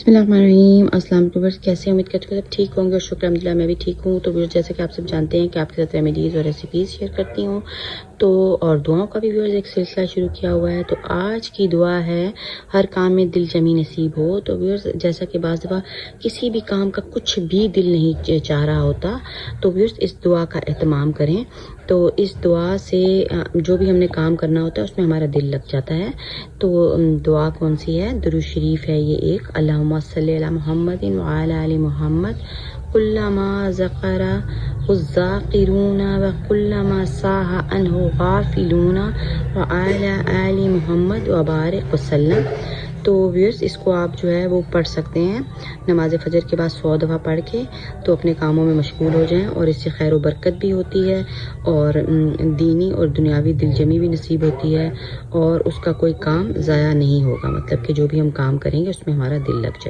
بسم اللہ الرحمن الرحیم۔ السلام علیکم ویورز، کیسے امید کرتی ہوں سب ٹھیک ہوں گے اور شکر الحمدللہ میں بھی ٹھیک ہوں۔ تو ویورز جیسے کہ آپ سب جانتے ہیں کہ آپ کے ساتھ ریمیڈیز اور ریسیپیز شیئر کرتی ہوں تو اور دعاؤں کا بھی ویورز ایک سلسلہ شروع کیا ہوا ہے۔ تو آج کی دعا ہے ہر کام میں دل جمی نصیب ہو۔ تو ویورز جیسا کہ بعض دفعہ کسی بھی کام کا کچھ بھی دل نہیں چاہ رہا ہوتا تو ویورز اس دعا کا اہتمام کریں۔ تو اس دعا سے جو بھی ہم نے کام کرنا ہوتا ہے اس میں ہمارا دل لگ جاتا ہے۔ تو دعا کون سی ہے؟ درود شریف ہے یہ ایک، اللہم صلی علی محمد وعلی آل محمد کلما ذکر الذاکرون وکلما صاح عنہ غافلون وعلی آل محمد وبارک وسلم۔ تو ویورز اس کو آپ جو ہے وہ پڑھ سکتے ہیں نماز فجر کے بعد 100 دفعہ پڑھ کے، تو اپنے کاموں میں مشغول ہو جائیں اور اس سے خیر و برکت بھی ہوتی ہے اور دینی اور دنیاوی دل جمی بھی نصیب ہوتی ہے اور اس کا کوئی کام ضائع نہیں ہوگا، مطلب کہ جو بھی ہم کام کریں گے اس میں ہمارا دل لگ جائے گا۔